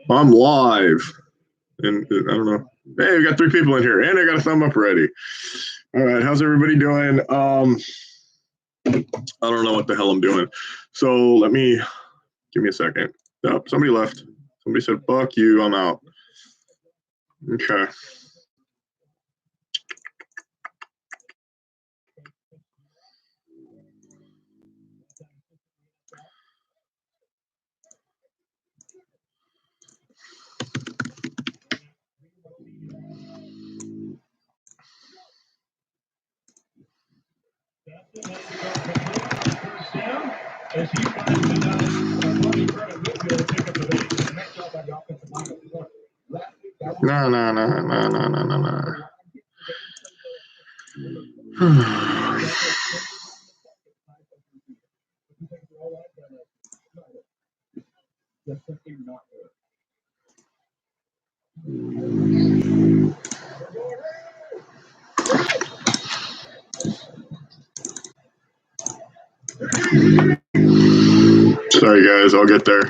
I'm live. And I don't know. Hey, we got 3 people in here, and I got a thumb up already. All right, how's everybody doing? I don't know what the hell I'm doing. So give me a second. Oh, somebody left. Somebody said, fuck you, I'm out. Okay. No. Sorry, guys, I'll get there.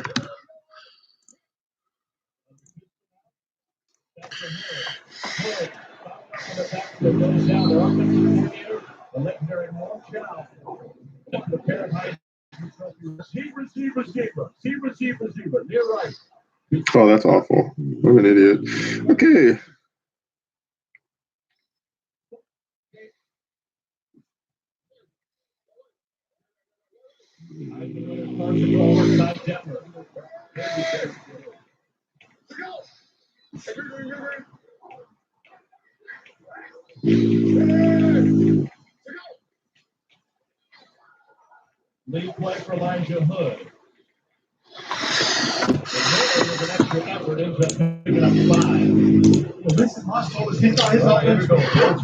Oh, that's awful. I'm an idiot. Okay. Lead play for Elijah Hood.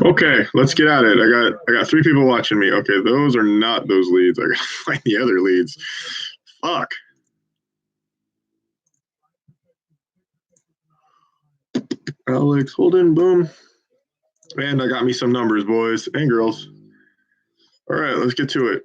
Okay, let's get at it. I got 3 people watching me. Okay, those are not those leads. I gotta find the other leads. Fuck. Alex, Holden, boom. And I got me some numbers, boys and girls. All right, let's get to it.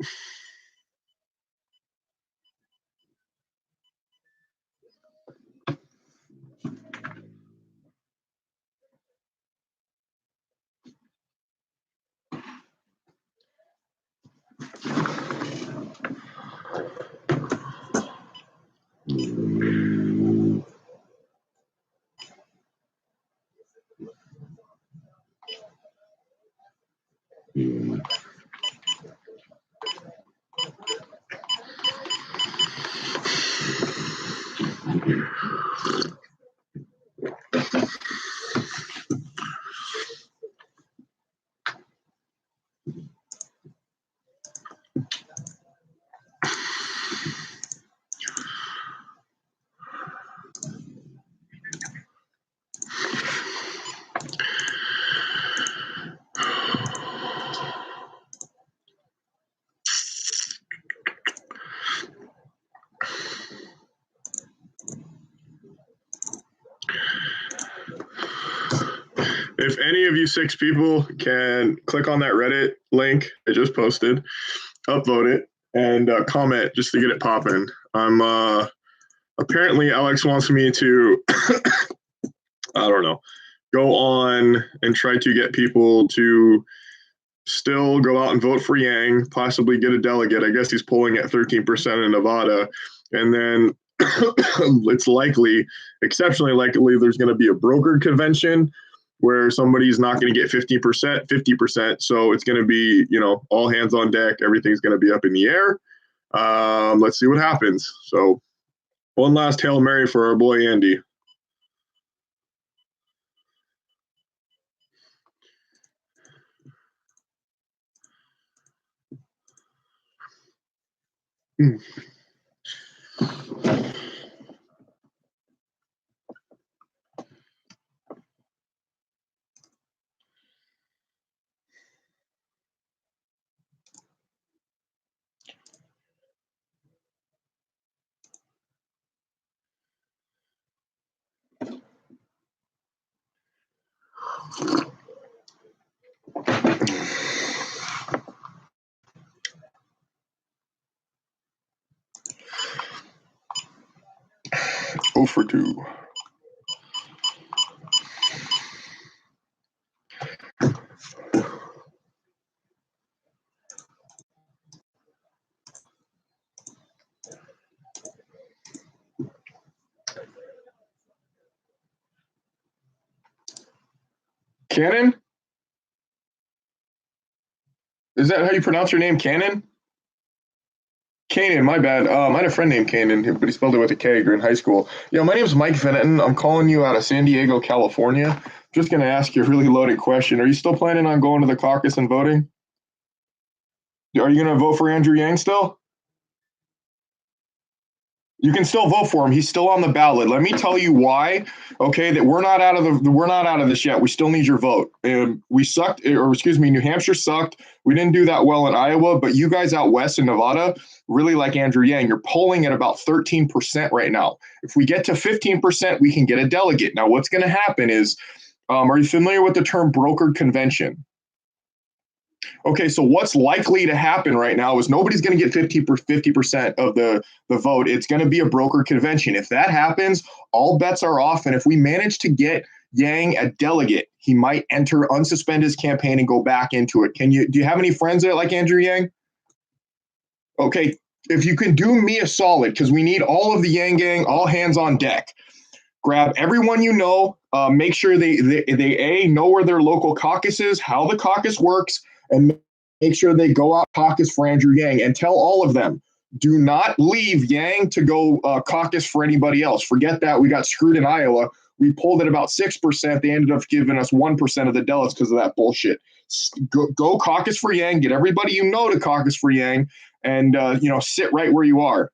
If any of you 6 people can click on that Reddit link I just posted, upvote it, and comment just to get it popping. I'm apparently Alex wants me to I don't know, go on and try to get people to still go out and vote for Yang, possibly get a delegate. I guess he's polling at 13% in Nevada. And then it's likely, exceptionally likely, there's going to be a brokered convention where somebody's not going to get 50%. So it's going to be, all hands on deck. Everything's going to be up in the air. Let's see what happens. So one last Hail Mary for our boy Andy. 2 for 2. Cannon? Is that how you pronounce your name, Cannon? Kanan, my bad. I had a friend named Kanan, but he spelled it with a K. You're in high school. My name's Mike Venneton. I'm calling you out of San Diego, California. Just going to ask you a really loaded question. Are you still planning on going to the caucus and voting? Are you going to vote for Andrew Yang still? You can still vote for him. He's still on the ballot. Let me tell you why. Okay, that we're not out of this yet. We still need your vote. We sucked, or excuse me, New Hampshire sucked. We didn't do that well in Iowa, but you guys out west in Nevada really like Andrew Yang. You're polling at about 13% right now. If we get to 15%, we can get a delegate. Now, what's going to happen is, are you familiar with the term brokered convention? Okay, so what's likely to happen right now is nobody's going to get 50% of the vote. It's going to be a broker convention. If that happens, all bets are off. And if we manage to get Yang a delegate, he might unsuspend his campaign and go back into it. Do you have any friends that like Andrew Yang? Okay, if you can do me a solid, because we need all of the Yang gang, all hands on deck. Grab everyone you know, make sure they know where their local caucus is, how the caucus works, and make sure they go out caucus for Andrew Yang, and tell all of them, do not leave Yang to go caucus for anybody else. Forget that. We got screwed in Iowa. We pulled at about 6%. They ended up giving us 1% of the delegates because of that bullshit. Go caucus for Yang. Get everybody you know to caucus for Yang, and sit right where you are.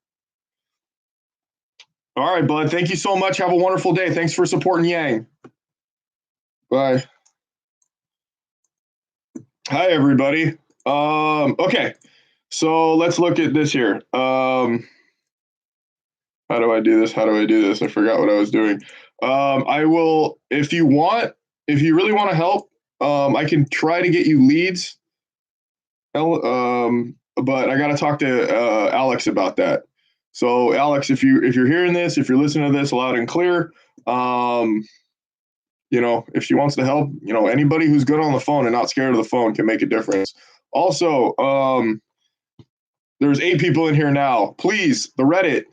All right, bud. Thank you so much. Have a wonderful day. Thanks for supporting Yang. Bye. Hi, everybody. Okay, so let's look at this here. How do I do this? I forgot what I was doing. I will, if you really want to help, I can try to get you leads. But I got to talk to Alex about that. So, Alex, if you're hearing this, if you're listening to this loud and clear, if she wants to help, anybody who's good on the phone and not scared of the phone can make a difference. Also, there's 8 people in here now. Please, the Reddit,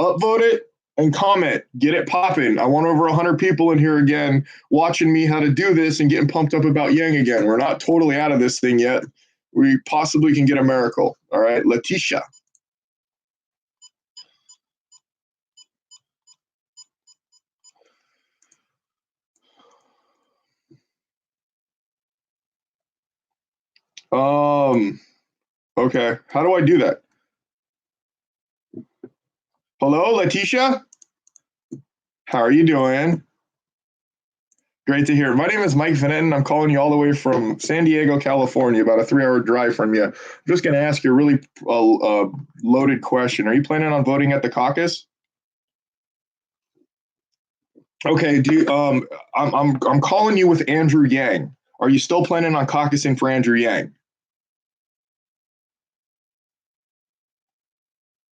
upvote it and comment. Get it popping. I want over 100 people in here again watching me how to do this and getting pumped up about Yang again. We're not totally out of this thing yet. We possibly can get a miracle. All right, Letitia. Okay. How do I do that? Hello, Letitia? How are you doing? Great to hear. My name is Mike Venneton. I'm calling you all the way from San Diego, California, about a 3-hour drive from you. I'm just going to ask you a really loaded question. Are you planning on voting at the caucus? Okay. I'm calling you with Andrew Yang. Are you still planning on caucusing for Andrew Yang?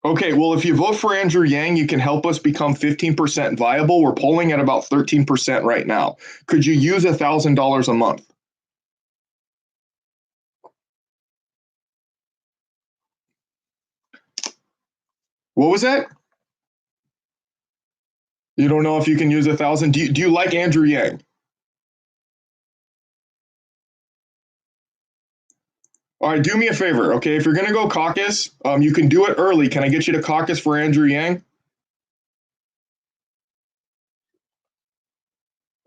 Okay, well, if you vote for Andrew Yang, you can help us become 15% viable. We're polling at about 13% right now. Could you use $1,000 a month? What was that? You don't know if you can use 1,000? Do you like Andrew Yang? All right, do me a favor, okay? If you're going to go caucus, you can do it early. Can I get you to caucus for Andrew Yang?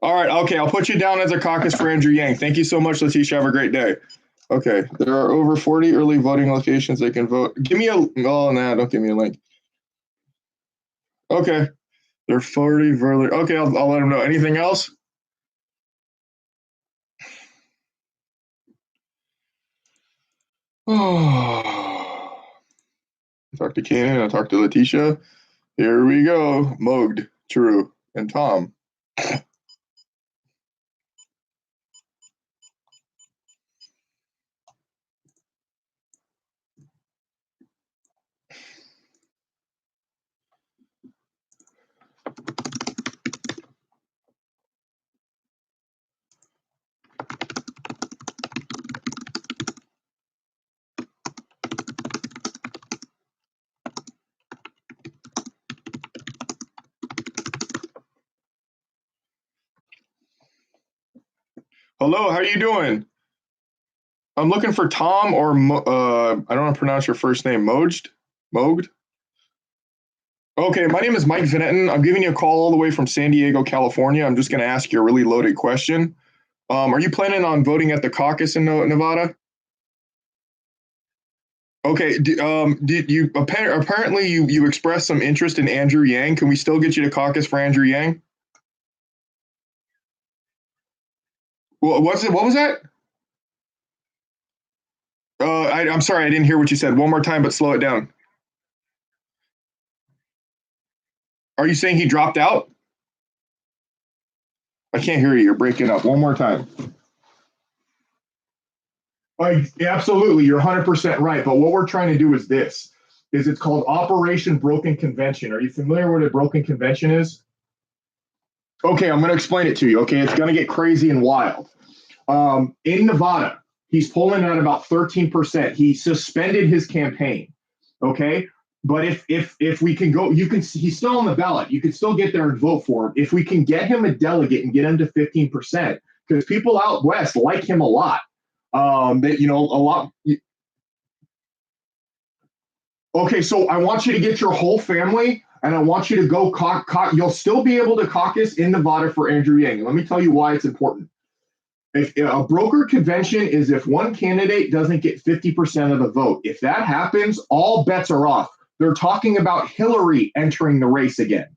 All right, okay, I'll put you down as a caucus for Andrew Yang. Thank you so much, Letitia. Have a great day. Okay, there are over 40 early voting locations they can vote. Give me don't give me a link. Okay, there are 40 early. Okay, I'll let them know. Anything else? I talked to Kanan, I talked to Letitia. Here we go. Moged, True, and Tom. Hello, how you doing? I'm looking for Tom or I don't want to pronounce your first name. Moged. Okay, my name is Mike Vinetton. I'm giving you a call all the way from San Diego, California. I'm just going to ask you a really loaded question. Are you planning on voting at the caucus in Nevada? Okay. Did you apparently you expressed some interest in Andrew Yang? Can we still get you to caucus for Andrew Yang? What was it? What was that? I'm sorry, I didn't hear what you said. One more time, but slow it down. Are you saying he dropped out? I can't hear you. You're breaking up. One more time. Absolutely, you're 100% right. But what we're trying to do is this: is it's called Operation Broken Convention. Are you familiar with what a broken convention is? Okay, I'm going to explain it to you. Okay, it's going to get crazy and wild. In Nevada, he's polling at about 13%. He suspended his campaign. Okay, but if we can go, you can. He's still on the ballot. You can still get there and vote for him. If we can get him a delegate and get him to 15%, because people out west like him a lot. That a lot. Okay, so I want you to get your whole family, and I want you to go. You'll still be able to caucus in Nevada for Andrew Yang. Let me tell you why it's important. If a broker convention is if one candidate doesn't get 50% of the vote. If that happens, all bets are off. They're talking about Hillary entering the race again.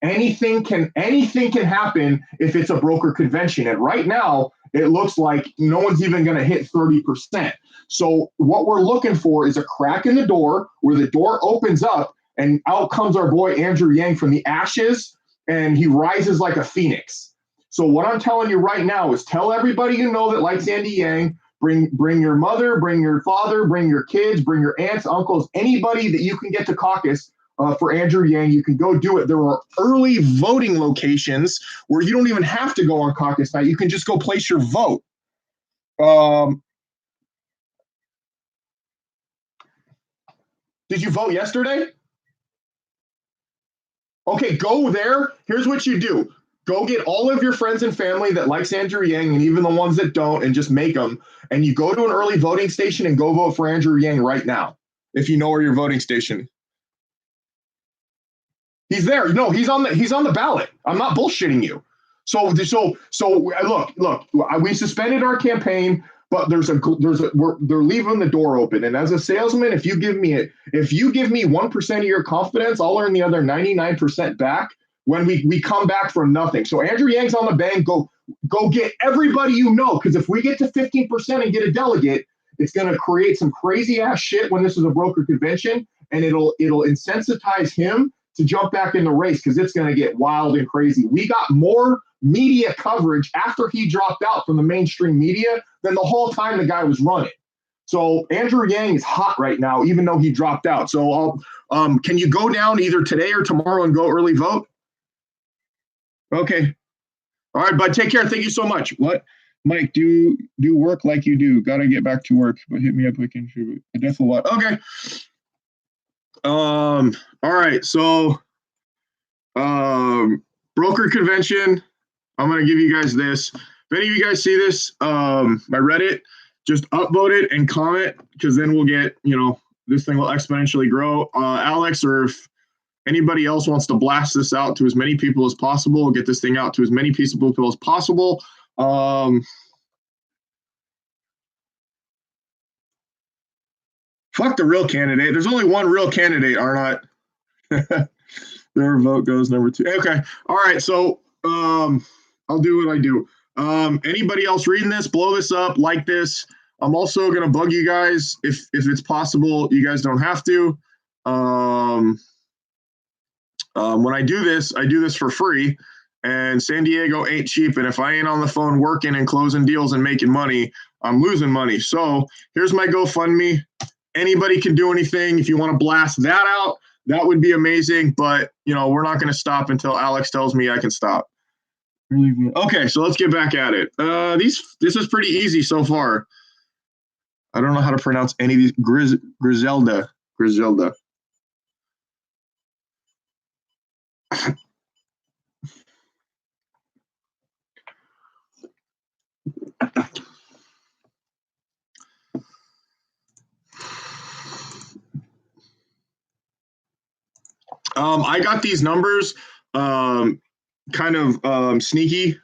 Anything can happen if it's a broker convention. And right now, it looks like no one's even going to hit 30%. So what we're looking for is a crack in the door where the door opens up and out comes our boy Andrew Yang from the ashes, and he rises like a phoenix. So what I'm telling you right now is tell everybody you know that likes Andy Yang, bring your mother, bring your father, bring your kids, bring your aunts, uncles, anybody that you can get to caucus for Andrew Yang. You can go do it. There are early voting locations where you don't even have to go on caucus night. You can just go place your vote. Did you vote yesterday? Okay, go there. Here's what you do. Go get all of your friends and family that likes Andrew Yang and even the ones that don't and just make them. And you go to an early voting station and go vote for Andrew Yang right now. If you know where your voting station. He's there. No, he's on the ballot. I'm not bullshitting you. So look. We suspended our campaign, but they're leaving the door open. And as a salesman, if you give me 1% of your confidence, I'll earn the other 99% back when we come back from nothing. So Andrew Yang's on the bank. Go get everybody you know, because if we get to 15% and get a delegate, it's going to create some crazy ass shit when this is a broker convention, and it'll incentivize him to jump back in the race because it's going to get wild and crazy. We got more media coverage after he dropped out from the mainstream media than the whole time the guy was running. So Andrew Yang is hot right now, even though he dropped out. So can you go down either today or tomorrow and go early vote? Okay. All right, bud. Take care. Thank you so much. What? Mike, do work like you do. Gotta get back to work, but hit me up. We can contribute. I definitely want. Okay. All right. So, broker convention. I'm gonna give you guys this. If any of you guys see this, my Reddit, just upvote it and comment, because then we'll get, this thing will exponentially grow. Alex, or if anybody else wants to blast this out to as many people as possible, we'll get this thing out to as many people as possible. Fuck the real candidate. There's only one real candidate, are not. Their vote goes number 2. Okay. All right. So I'll do what I do. Anybody else reading this, blow this up, like this. I'm also going to bug you guys if it's possible. You guys don't have to. When I do this for free. And San Diego ain't cheap. And if I ain't on the phone working and closing deals and making money, I'm losing money. So here's my GoFundMe. Anybody can do anything. If you want to blast that out, that would be amazing. But, we're not going to stop until Alex tells me I can stop. Okay, so let's get back at it. This is pretty easy so far. I don't know how to pronounce any of these. Griselda. I got these numbers kind of sneaky.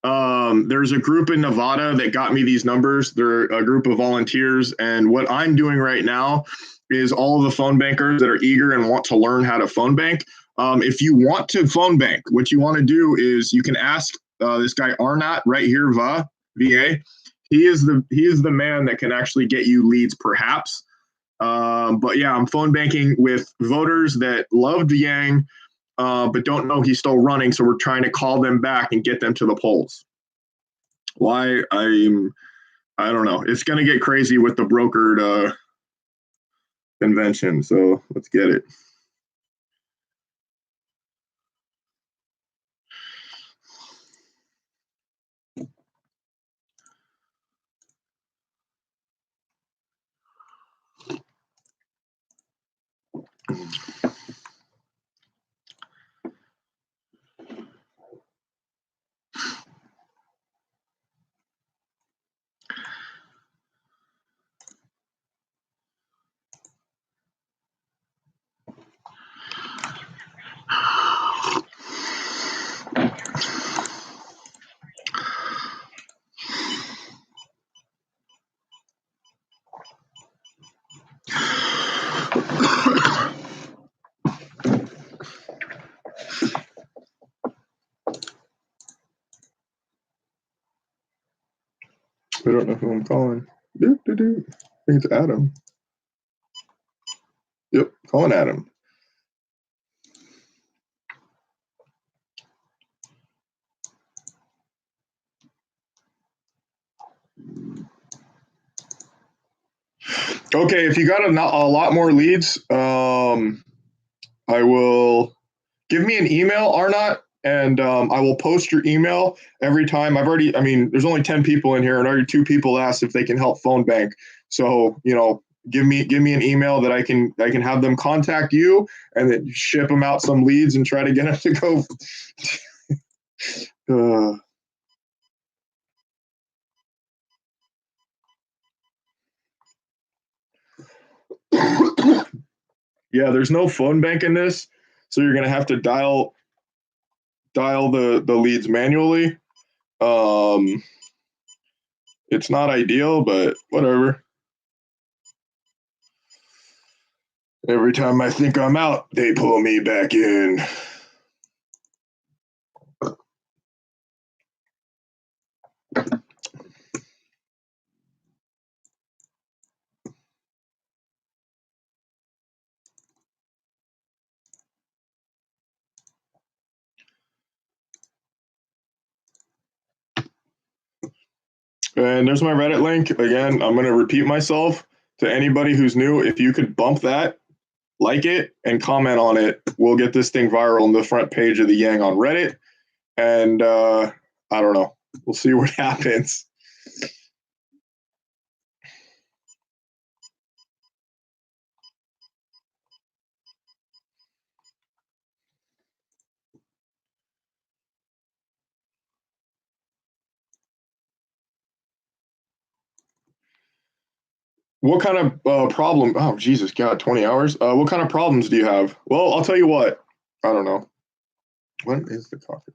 There's a group in Nevada that got me these numbers. They're a group of volunteers, and what I'm doing right now is all of the phone bankers that are eager and want to learn how to phone bank. If you want to phone bank, what you want to do is you can ask this guy Arnott right here, VA. He is the man that can actually get you leads, perhaps. But yeah, I'm phone banking with voters that loved Yang, but don't know he's still running. So we're trying to call them back and get them to the polls. Why? I don't know. It's going to get crazy with the brokered convention. So let's get it. I don't know who I'm calling. I think it's Adam. Yep, calling Adam. Okay, if you got a lot more leads, I will give me an email, Arnott, and I will post your email every time. I mean, there's only 10 people in here, and already 2 people asked if they can help phone bank. So, give me an email that I can have them contact you, and then ship them out some leads and try to get them to go. Yeah, there's no phone bank in this, so you're gonna have to dial the leads manually. Um, it's not ideal, but whatever. Every time I think I'm out, they pull me back in. And there's my Reddit link. Again, I'm going to repeat myself to anybody who's new. If you could bump that, like it, and comment on it, we'll get this thing viral on the front page of the Yang on Reddit. And I don't know. We'll see what happens. What kind of problem? Oh, Jesus, God, 20 hours. What kind of problems do you have? Well, I'll tell you what. I don't know. When is the caucus?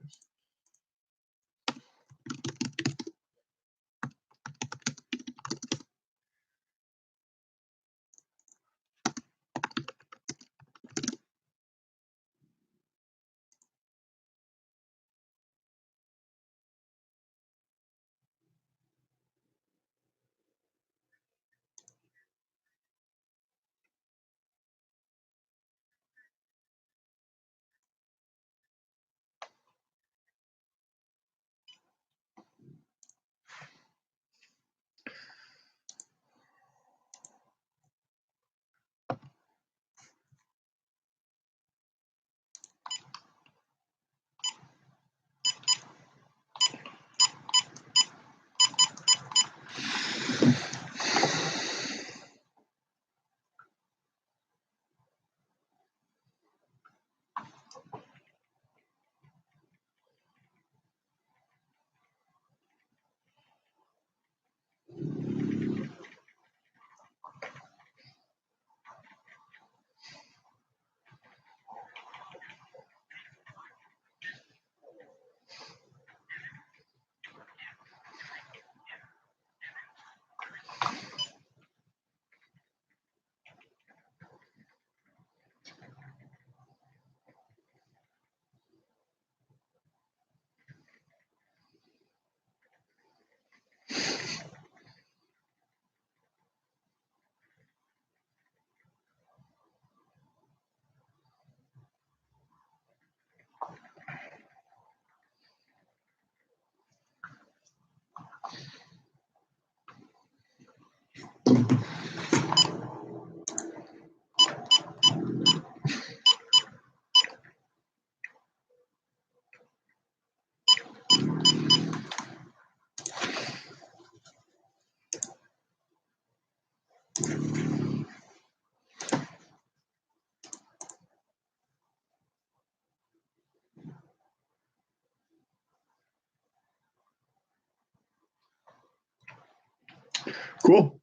Cool.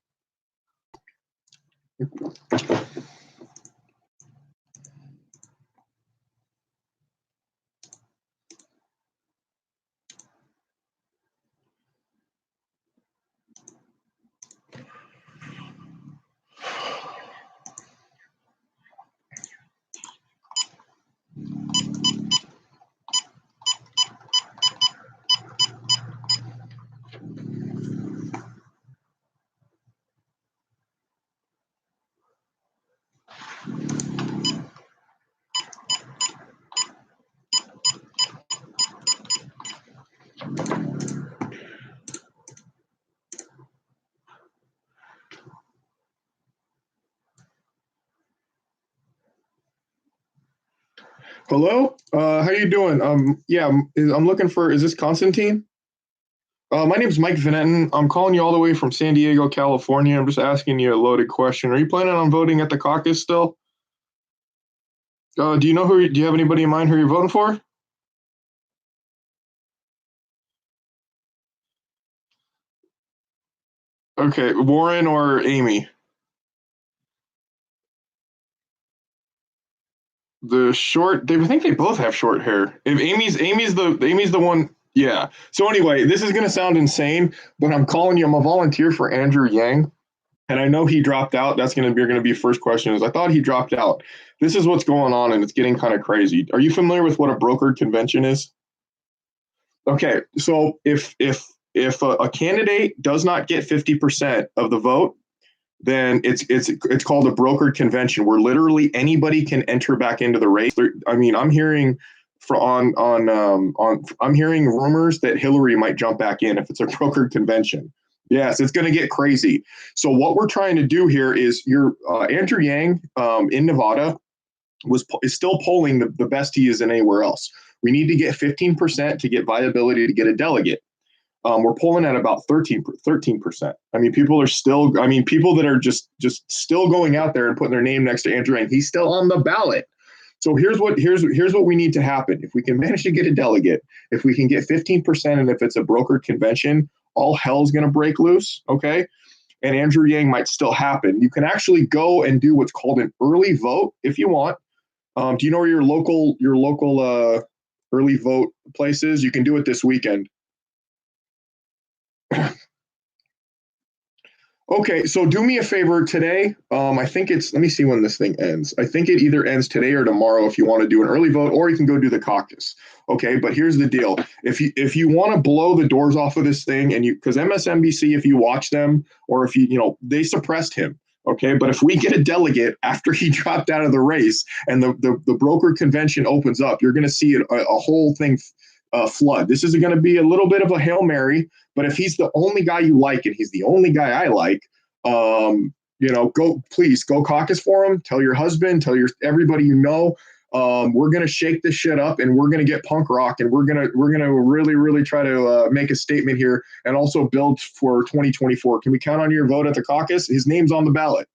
Hello. How you doing? Yeah, I'm looking for. Is this Constantine? My name's Mike Vanetten. I'm calling you all the way from San Diego, California. I'm just asking you a loaded question. Are you planning on voting at the caucus still? Do you know do you have anybody in mind who you're voting for? Okay, Warren or Amy? The short, I think they both have short hair. If Amy's the one, yeah. So anyway, this is gonna sound insane, but I'm calling you. I'm a volunteer for Andrew Yang, and I know he dropped out. That's gonna be first question. Is I thought he dropped out. This is what's going on, and it's getting kind of crazy. Are you familiar with what a brokered convention is? Okay, so if a candidate does not get 50% of the vote, then it's called a brokered convention where literally anybody can enter back into the race. I mean, I'm hearing on I'm hearing rumors that Hillary might jump back in if it's a brokered convention. Yes, it's going to get crazy. So what we're trying to do here is your Andrew Yang in Nevada is still polling the best he is in anywhere else. We need to get 15% to get viability to get a delegate. We're pulling at about 13%. I mean, people that are just still going out there and putting their name next to Andrew Yang, he's still on the ballot. So here's what we need to happen. If we can manage to get a delegate, if we can get 15%, and if it's a brokered convention, all hell's going to break loose. Okay. And Andrew Yang might still happen. You can actually go and do what's called an early vote if you want. Do you know where your local early vote place is? You can do it this weekend. Okay, so do me a favor today. I think let me see when this thing ends. I think it either ends today or tomorrow if you want to do an early vote, or you can go do the caucus. Okay, but here's the deal. If you want to blow the doors off of this thing, and because MSNBC, if you watch them, or if they suppressed him. Okay, but if we get a delegate after he dropped out of the race and the broker convention opens up, you're going to see a whole thing flood. This is going to be a little bit of a Hail Mary, but if he's the only guy you like and he's the only guy I like, please go caucus for him. Tell your husband, tell everybody you know. We're gonna shake this shit up, and we're gonna get punk rock, and we're gonna really really try to make a statement here, and also build for 2024. Can we count on your vote at the caucus? His name's on the ballot.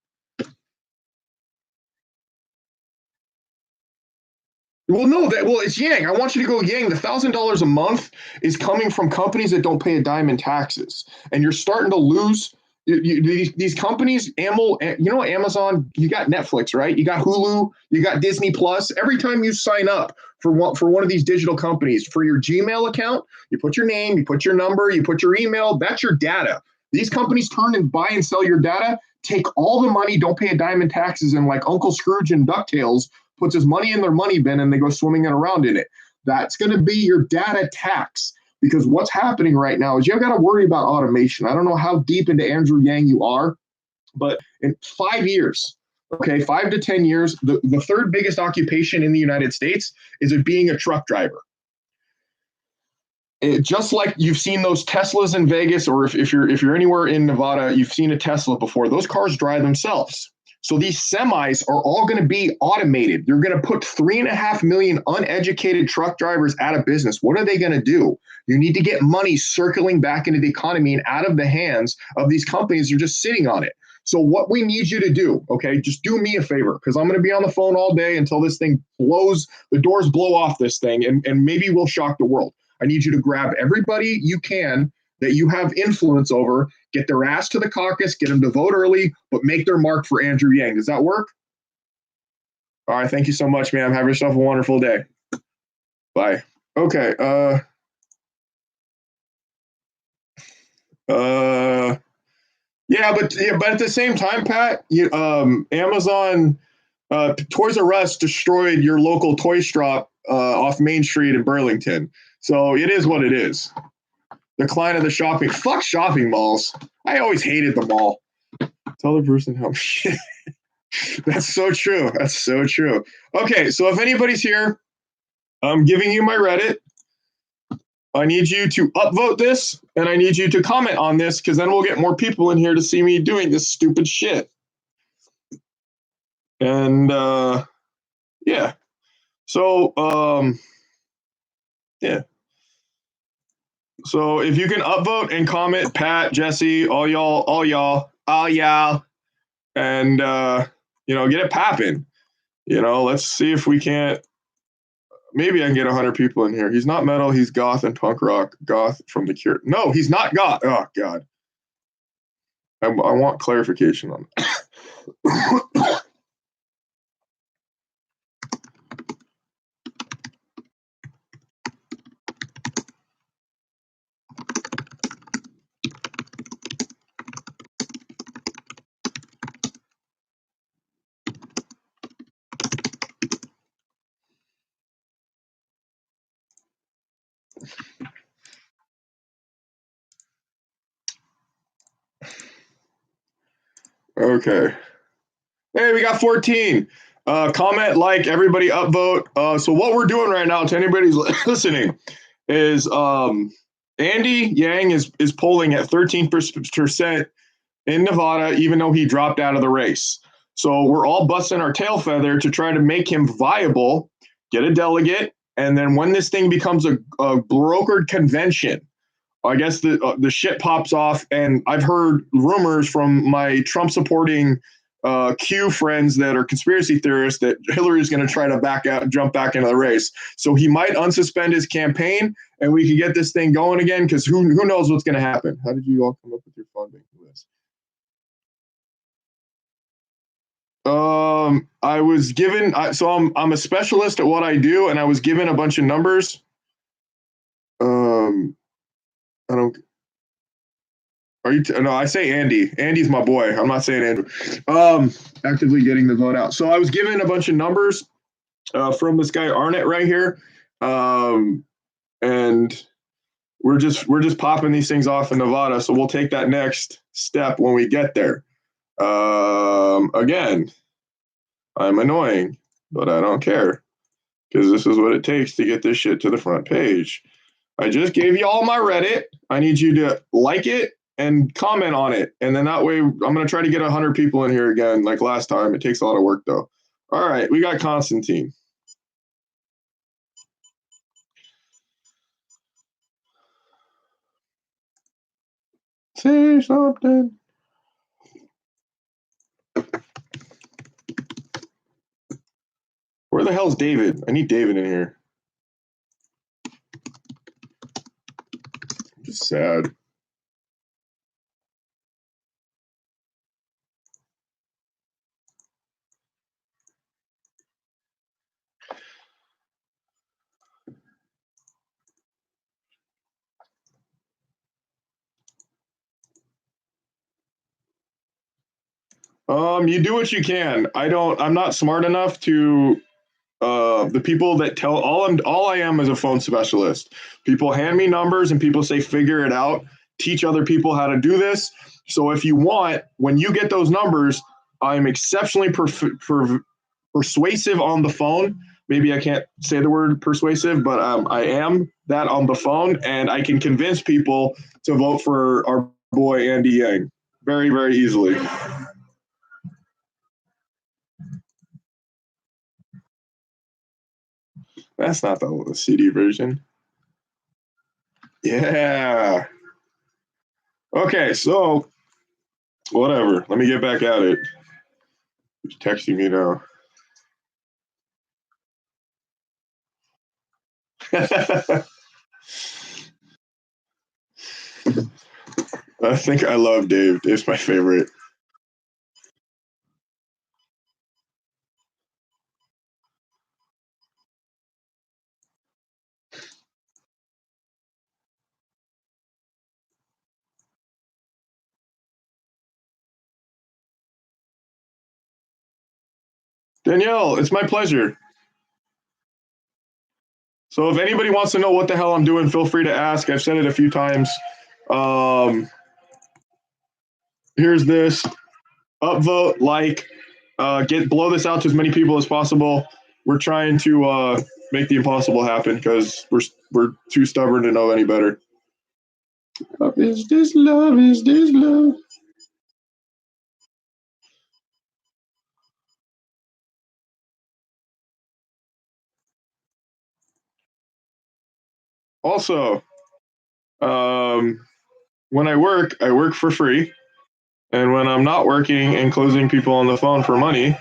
Well, no, it's Yang. I want you to go Yang. The $1,000 a month is coming from companies that don't pay a dime in taxes, and you're starting to lose. These companies, Amazon, you got Netflix, right? You got Hulu, you got Disney Plus. Every time you sign up for one of these digital companies for your Gmail account, you put your name, you put your number, you put your email. That's your data. These companies turn and buy and sell your data, take all the money, don't pay a dime in taxes, and like Uncle Scrooge and DuckTales puts his money in their money bin and they go swimming around in it. That's going to be your data tax. Because what's happening right now is you've got to worry about automation. I don't know how deep into Andrew Yang you are, but in 5 years, okay, 5 to 10 years, the third biggest occupation in the United States is it being a truck driver. Just like you've seen those Teslas in Vegas, or if you're anywhere in Nevada, you've seen a Tesla before. Those cars drive themselves. So these semis are all going to be automated. You're going to put 3.5 million uneducated truck drivers out of business. What are they going to do? You need to get money circling back into the economy and out of the hands of these companies. You're just sitting on it. So what we need you to do, okay, just do me a favor, because I'm going to be on the phone all day until this thing blows, the doors blow off this thing, and maybe we'll shock the world. I need you to grab everybody you can that you have influence over, get their ass to the caucus, get them to vote early, but make their mark for Andrew Yang. Does that work? All right. Thank you so much, ma'am. Have yourself a wonderful day. Bye. Okay. Yeah, but at the same time, Pat, Amazon, Toys R Us destroyed your local toy shop off Main Street in Burlington. So it is what it is. Decline of the shopping. Fuck shopping malls. I always hated the mall. Tell the person how. That's so true. That's so true. Okay, so if anybody's here, I'm giving you my Reddit. I need you to upvote this, and I need you to comment on this, because then we'll get more people in here to see me doing this stupid shit. And yeah. So yeah. So if you can upvote and comment, Pat, Jesse, all y'all, and get it popping. Let's see if we can't. Maybe I can get 100 people in here. He's not metal. He's goth and punk rock. Goth from The Cure. No, he's not goth. Oh, God. I want clarification on that. Okay. Hey, we got 14. Comment, like, everybody upvote. So what we're doing right now, to anybody who's listening, is Andy Yang is polling at 13% in Nevada, even though he dropped out of the race. So we're all busting our tail feather to try to make him viable, get a delegate, and then when this thing becomes a brokered convention, I guess the shit pops off. And I've heard rumors from my Trump supporting Q friends that are conspiracy theorists that Hillary is going to try to jump back into the race. So he might unsuspend his campaign, and we can get this thing going again. Because who knows what's going to happen? How did you all come up with your PhoneBanging list? I was given. So I'm a specialist at what I do, and I was given a bunch of numbers. I don't. Are you? No, I say Andy. Andy's my boy. I'm not saying Andrew. Actively getting the vote out. So I was given a bunch of numbers from this guy Arnett right here, and we're just popping these things off in Nevada. So we'll take that next step when we get there. Again, I'm annoying, but I don't care, because this is what it takes to get this shit to the front page. I just gave you all my Reddit. I need you to like it and comment on it. And then that way, I'm going to try to get 100 people in here again, like last time. It takes a lot of work, though. All right, we got Constantine. Say something. Where the hell's David? I need David in here. I'm just sad. You do what you can. I'm not smart enough to the people that tell all I am is a phone specialist. People hand me numbers and people say figure it out, teach other people how to do this. So if you want, when you get those numbers, I'm exceptionally persuasive on the phone. Maybe I can't say the word persuasive, but I am that on the phone, and I can convince people to vote for our boy Andy Yang very, very easily. That's not the CD version. Yeah. Okay, so whatever. Let me get back at it. He's texting me now. I think I love Dave. Dave's my favorite. Danielle, it's my pleasure. So if anybody wants to know what the hell I'm doing, feel free to ask. I've said it a few times. Here's this. Upvote, like, blow this out to as many people as possible. We're trying to make the impossible happen because we're too stubborn to know any better. Is this love? Is this love? Also, when I work for free. And when I'm not working and closing people on the phone for money,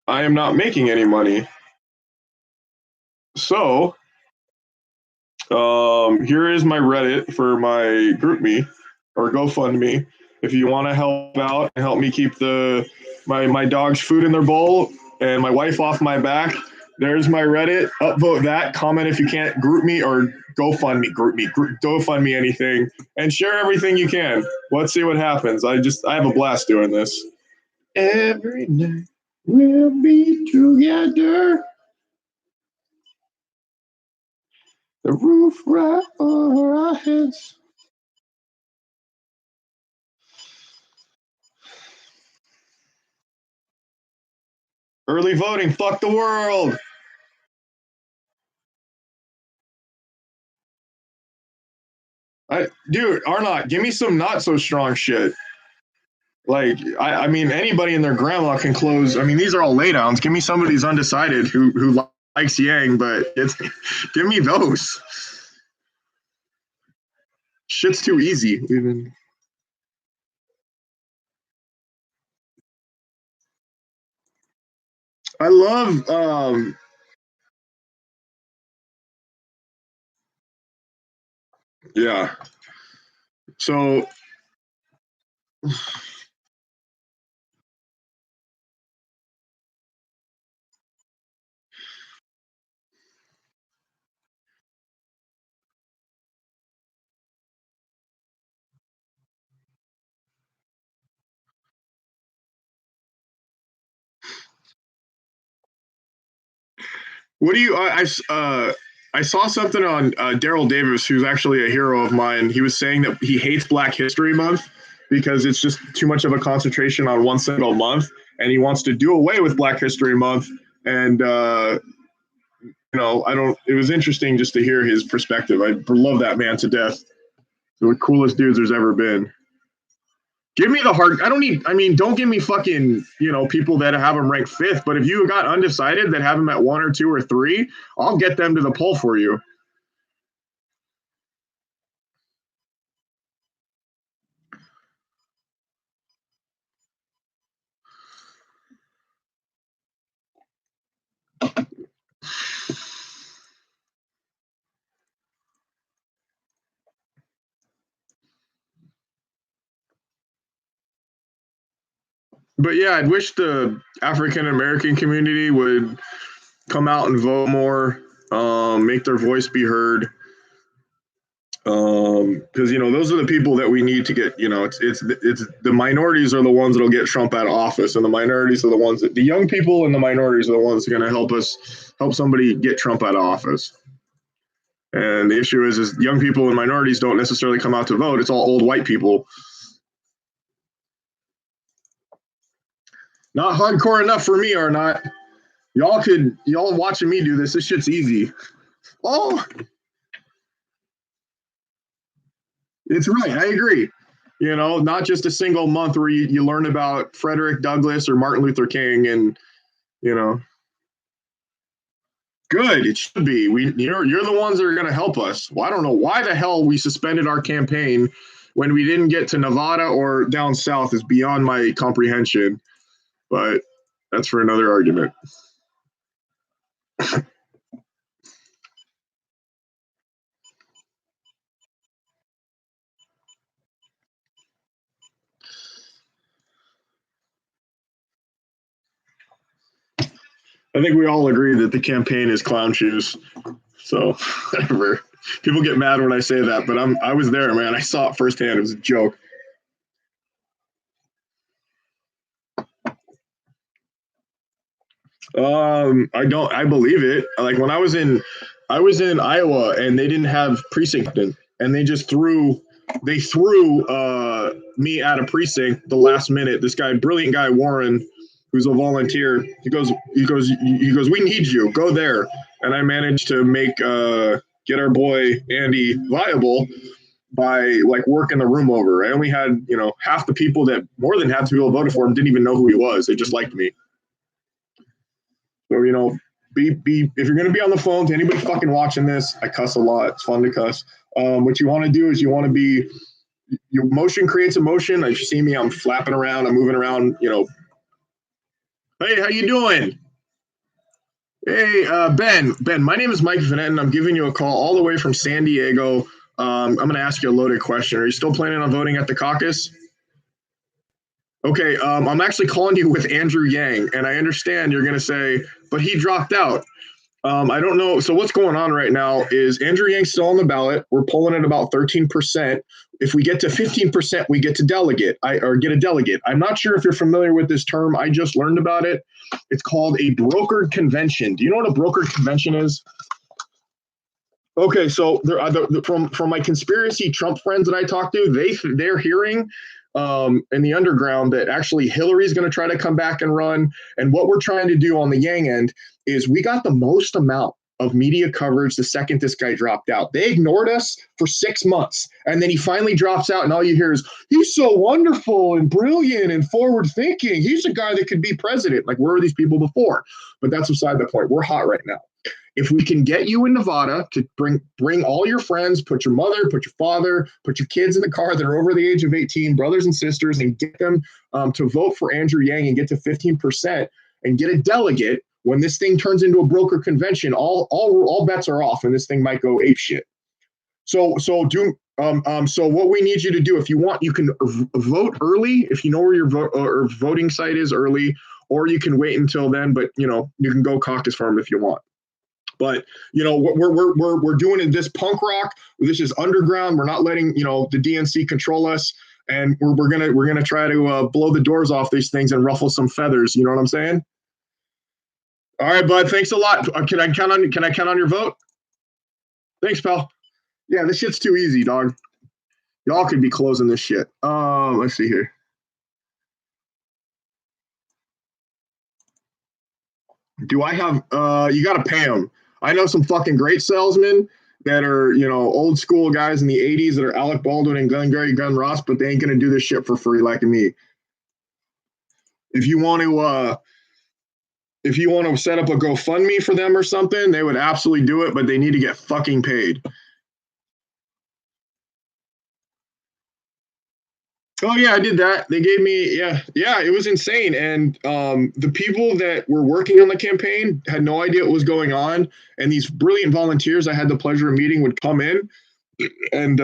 I am not making any money. So, here is my Reddit for my GroupMe or GoFundMe. If you want to help out and help me keep my dog's food in their bowl and my wife off my back, there's my Reddit. Upvote that. Comment if you can't. GroupMe or GoFundMe anything, and share everything you can. Let's see what happens. I have a blast doing this. Every night we'll be together. The roof right over our heads. Early voting, fuck the world. Dude, Arnott, give me some not so strong shit. Like, I mean, anybody and their grandma can close. I mean, these are all laydowns. Give me somebody who's undecided who likes Yang, but it's give me those. Shit's too easy. Even I love yeah. So what do you? I saw something on Daryl Davis, who's actually a hero of mine. He was saying that he hates Black History Month because it's just too much of a concentration on one single month, and he wants to do away with Black History Month. And I don't. It was interesting just to hear his perspective. I love that man to death. The coolest dudes there's ever been. Give me the hard. I don't need. I mean, don't give me fucking people that have them ranked fifth. But if you got undecided that have them at one or two or three, I'll get them to the poll for you. But yeah, I'd wish the African American community would come out and vote more, make their voice be heard. Because those are the people that we need to get. It's the minorities are the ones that'll get Trump out of office, and the minorities are the ones the young people and the minorities are the ones that are going to help somebody get Trump out of office. And the issue is young people and minorities don't necessarily come out to vote. It's all old white people. Not hardcore enough for me, or not. Y'all watching me do this. This shit's easy. Oh, it's right. I agree. Not just a single month where you learn about Frederick Douglass or Martin Luther King, and you know, good. It should be. You're the ones that are going to help us. Well, I don't know why the hell we suspended our campaign when we didn't get to Nevada or down south is beyond my comprehension. But that's for another argument. I think we all agree that the campaign is clown shoes. So whatever. People get mad when I say that, but I was there, man. I saw it firsthand. It was a joke. I believe it. Like when I was in Iowa and they didn't have precinct and they threw me at a precinct the last minute. This guy, brilliant guy, Warren, who's a volunteer, he goes, we need you, go there. And I managed to get our boy Andy viable by like working the room over. I only had, half the people that more than half the people who voted for him didn't even know who he was. They just liked me. So, be if you're gonna be on the phone to anybody fucking watching this, I cuss a lot. It's fun to cuss. What you want to do is you want to be your motion creates emotion. As you see me, I'm flapping around, I'm moving around. Hey, how you doing? Hey, Ben. Ben, my name is Mike Vanette, and I'm giving you a call all the way from San Diego. I'm going to ask you a loaded question. Are you still planning on voting at the caucus? Okay, I'm actually calling you with Andrew Yang, and I understand you're going to say, but he dropped out. I don't know. So what's going on right now is Andrew Yang still on the ballot. We're polling at about 13%. If we get to 15%, we get to get a delegate. I'm not sure if you're familiar with this term. I just learned about it. It's called a brokered convention. Do you know what a brokered convention is? Okay, so from my conspiracy Trump friends that I talk to, they're hearing in the underground that actually Hillary's going to try to come back and run. And what we're trying to do on the Yang end is we got the most amount of media coverage the second this guy dropped out. They ignored us for 6 months, and then he finally drops out, and all you hear is, he's so wonderful and brilliant and forward thinking. He's a guy that could be president. Like, where were these people before? But that's beside the point. We're hot right now. If we can get you in Nevada to bring all your friends, put your mother, put your father, put your kids in the car that are over the age of 18, brothers and sisters, and get them to vote for Andrew Yang and get to 15% and get a delegate, when this thing turns into a broker convention, all bets are off, and this thing might go ape shit. So what we need you to do, if you want, you can vote early if you know where your voting site is early, or you can wait until then. But you can go caucus farm if you want. But we're doing this punk rock. This is underground. We're not letting the DNC control us, and we're gonna try to blow the doors off these things and ruffle some feathers. You know what I'm saying? All right, bud. Thanks a lot. Can I count on your vote? Thanks, pal. Yeah, this shit's too easy, dog. Y'all could be closing this shit. Let's see here. Do I have? You got to pay them. I know some fucking great salesmen that are old school guys in the '80s that are Alec Baldwin and Glengarry Glenn Ross, but they ain't gonna do this shit for free like me. If you want to set up a GoFundMe for them or something, they would absolutely do it, but they need to get fucking paid. Oh yeah, I did that. They gave me yeah, it was insane. And the people that were working on the campaign had no idea what was going on. And these brilliant volunteers I had the pleasure of meeting would come in and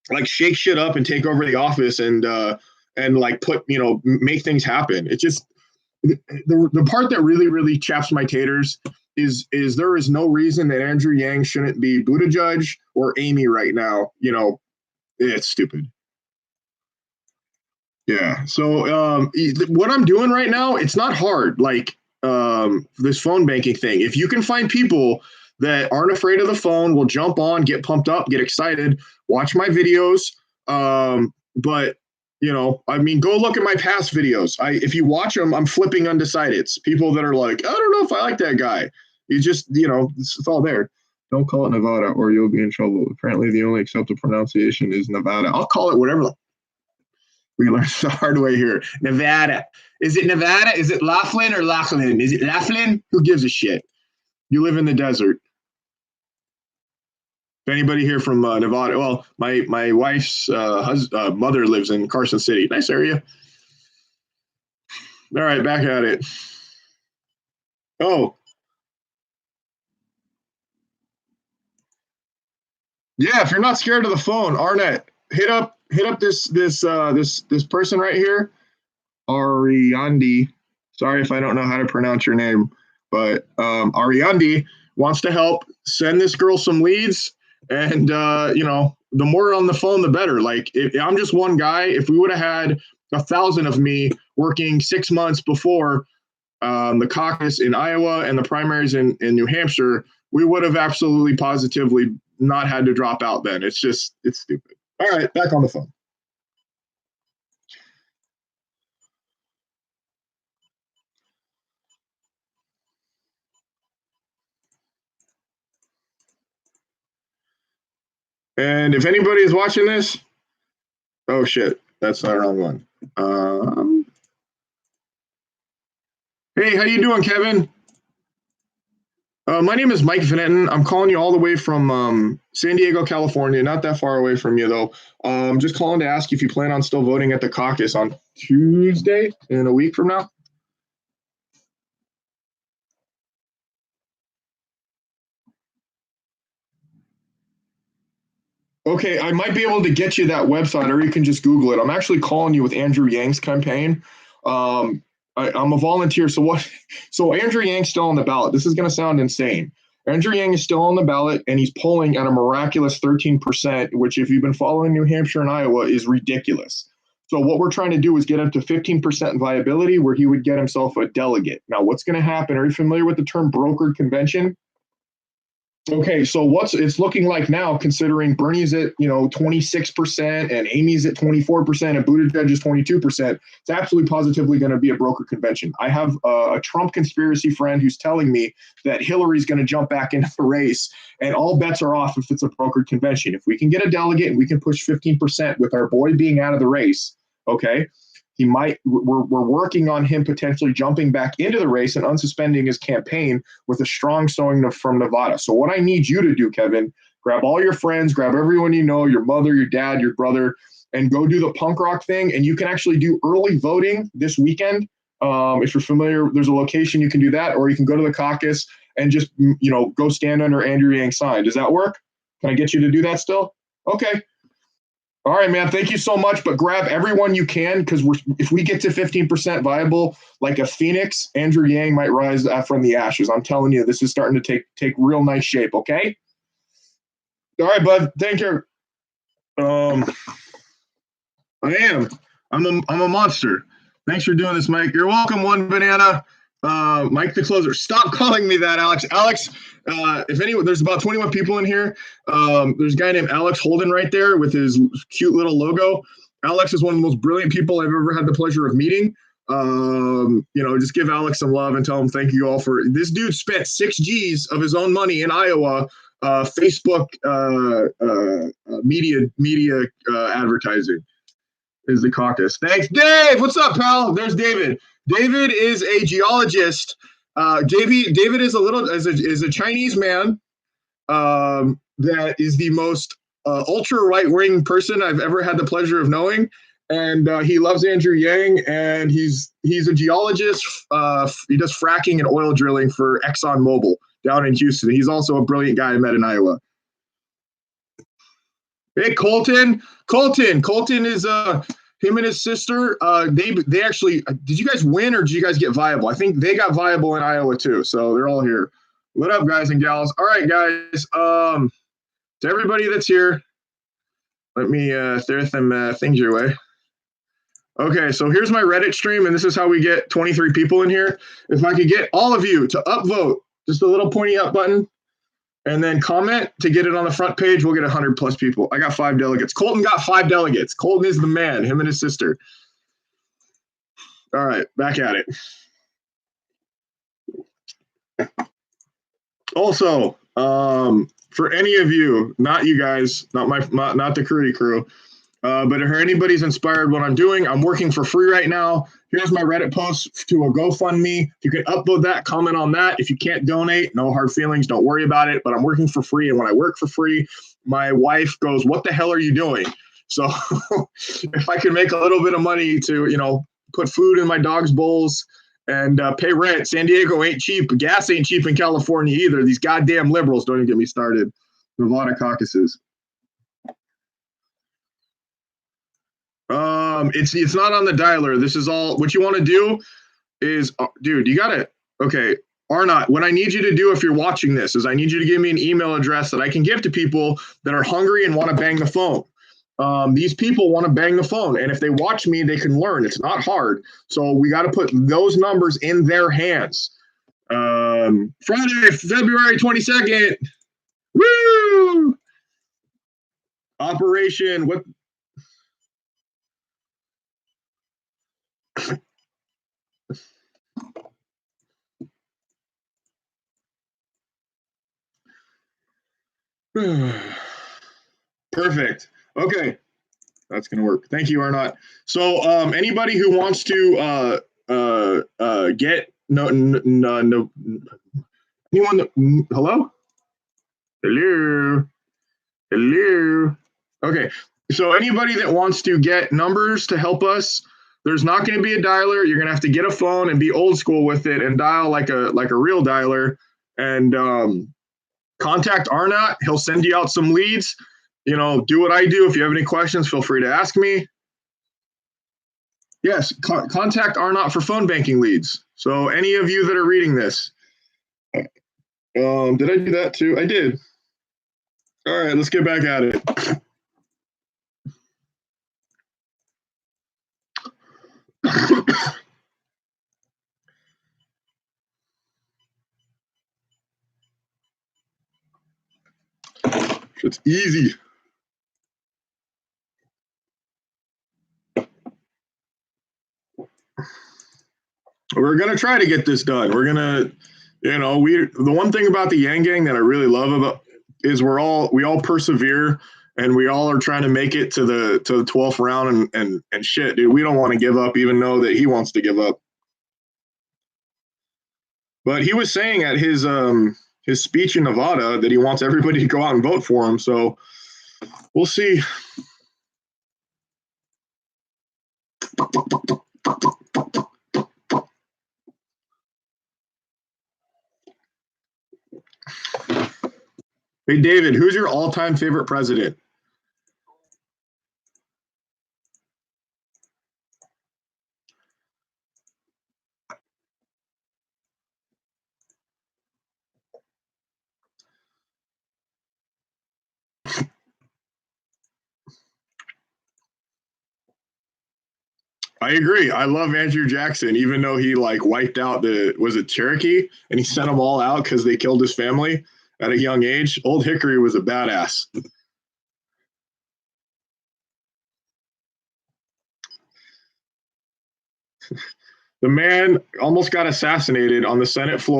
like shake shit up and take over the office and like make things happen. It's just the part that really, really chaps my taters is there is no reason that Andrew Yang shouldn't be Buttigieg or Amy right now. It's stupid. Yeah. So what I'm doing right now, it's not hard. Like this phone banking thing. If you can find people that aren't afraid of the phone, will jump on, get pumped up, get excited, watch my videos. But go look at my past videos. If you watch them, I'm flipping undecided. It's people that are like, I don't know if I like that guy. You just, it's all there. Don't call it Nevada or you'll be in trouble. Apparently the only accepted pronunciation is Nevada. I'll call it whatever we learned the hard way here. Nevada. Is it Nevada? Is it Laughlin or Laughlin? Is it Laughlin? Who gives a shit? You live in the desert. If anybody here from Nevada, well, my wife's mother lives in Carson City. Nice area. All right, back at it. Oh. Yeah, if you're not scared of the phone, Arnett, hit up this person right here. Ariandi Sorry if I don't know how to pronounce your name, but Ariandi wants to help send this girl some leads. And, the more on the phone, the better. Like, if I'm just one guy, if we would have had 1,000 of me working 6 months before the caucus in Iowa and the primaries in New Hampshire, we would have absolutely positively not had to drop out then. It's stupid. All right, back on the phone. And if anybody is watching this, oh shit, that's the wrong one. Hey, how you doing, Kevin? My name is Mike Vanetton. I'm calling you all the way from San Diego, California. Not that far away from you, though. Just calling to ask if you plan on still voting at the caucus on Tuesday in a week from now. Okay, I might be able to get you that website, or you can just Google it. I'm actually calling you with Andrew Yang's campaign. I'm a volunteer. So what? So Andrew Yang's still on the ballot. This is going to sound insane. Andrew Yang is still on the ballot, and he's polling at a miraculous 13%, which, if you've been following New Hampshire and Iowa, is ridiculous. So what we're trying to do is get him to 15% viability, where he would get himself a delegate. Now, what's going to happen? Are you familiar with the term brokered convention? Okay, so what's it's looking like now, considering Bernie's at 26% and Amy's at 24% and Buttigieg is 22%, it's absolutely positively going to be a broker convention. I have a Trump conspiracy friend who's telling me that Hillary's going to jump back into the race, and all bets are off if it's a brokered convention. If we can get a delegate and we can push 15% with our boy being out of the race, okay, he might. We're working on him potentially jumping back into the race and unsuspending his campaign with a strong showing from Nevada. So what I need you to do, Kevin, grab all your friends, grab everyone you know, your mother, your dad, your brother, and go do the punk rock thing. And you can actually do early voting this weekend. If you're familiar, there's a location you can do that, or you can go to the caucus and just go stand under Andrew Yang's sign. Does that work? Can I get you to do that still? Okay. All right, man. Thank you so much. But grab everyone you can, because if we get to 15% viable, like a phoenix, Andrew Yang might rise from the ashes. I'm telling you, this is starting to take real nice shape. Okay. All right, bud. Thank you. I am. I'm a monster. Thanks for doing this, Mike. You're welcome. One banana. Mike the closer. Stop calling me that, Alex. Alex, if anyone, there's about 21 people in here. There's a guy named Alex Holden right there with his cute little logo. Alex is one of the most brilliant people I've ever had the pleasure of meeting. Just give Alex some love and tell him thank you all for this. Dude spent 6 G's of his own money in Iowa, Facebook media advertising. Is the caucus. Thanks, Dave. What's up, pal? There's David. David is a geologist. David is a Chinese man that is the most ultra right wing person I've ever had the pleasure of knowing, and he loves Andrew Yang, and he's a geologist. He does fracking and oil drilling for ExxonMobil down in Houston. He's also a brilliant guy I met in Iowa. Hey, Colton is him and his sister. They actually, did you guys win or did you guys get viable? I think they got viable in Iowa too, so they're all here. What up, guys and gals? All right, guys. To everybody that's here, let me throw some things your way. Okay, so here's my Reddit stream, and this is how we get 23 people in here. If I could get all of you to upvote, just a little pointy up button, and then comment to get it on the front page, we'll get 100 plus people. I got 5 delegates. Colton got 5 delegates. Colton is the man, him and his sister. All right, back at it. Also, for any of you, not you guys, not the Curry crew, but if anybody's inspired what I'm doing, I'm working for free right now. Here's my Reddit post to a GoFundMe. You can upload that, comment on that. If you can't donate, no hard feelings, don't worry about it. But I'm working for free, and when I work for free, my wife goes, "What the hell are you doing?" So if I can make a little bit of money to, put food in my dog's bowls and pay rent, San Diego ain't cheap. Gas ain't cheap in California either. These goddamn liberals, don't even get me started. Nevada caucuses. It's not on the dialer. This is all what you want to do. is, dude, you gotta, okay, Arnott, what I need you to do if you're watching this is I need you to give me an email address that I can give to people that are hungry and want to bang the phone. These people want to bang the phone, and if they watch me, they can learn. It's not hard. So we got to put those numbers in their hands. Friday, February 22nd. Woo! Operation, what? Perfect. Okay. That's going to work. Thank you, Arnott. So anybody who wants to get no anyone that, hello? Hello. Okay. So anybody that wants to get numbers to help us, there's not going to be a dialer. You're going to have to get a phone and be old school with it and dial like a real dialer and contact Arnott. He'll send you out some leads. You know, do what I do. If you have any questions, feel free to ask me. Yes, contact Arnott for phone banking leads. So any of you that are reading this, did I do that too? I did. All right, let's get back at it. It's easy. We're gonna try to get this done. We're gonna, you know, the one thing about the Yang Gang that I really love about is we all persevere and we all are trying to make it to the 12th round and shit, dude. We don't want to give up, even though that he wants to give up. But he was saying at his speech in Nevada that he wants everybody to go out and vote for him. So we'll see. Hey, David, who's your all-time favorite president? I agree. I love Andrew Jackson, even though he like wiped out was it Cherokee, and he sent them all out because they killed his family at a young age. Old Hickory was a badass. The man almost got assassinated on the Senate floor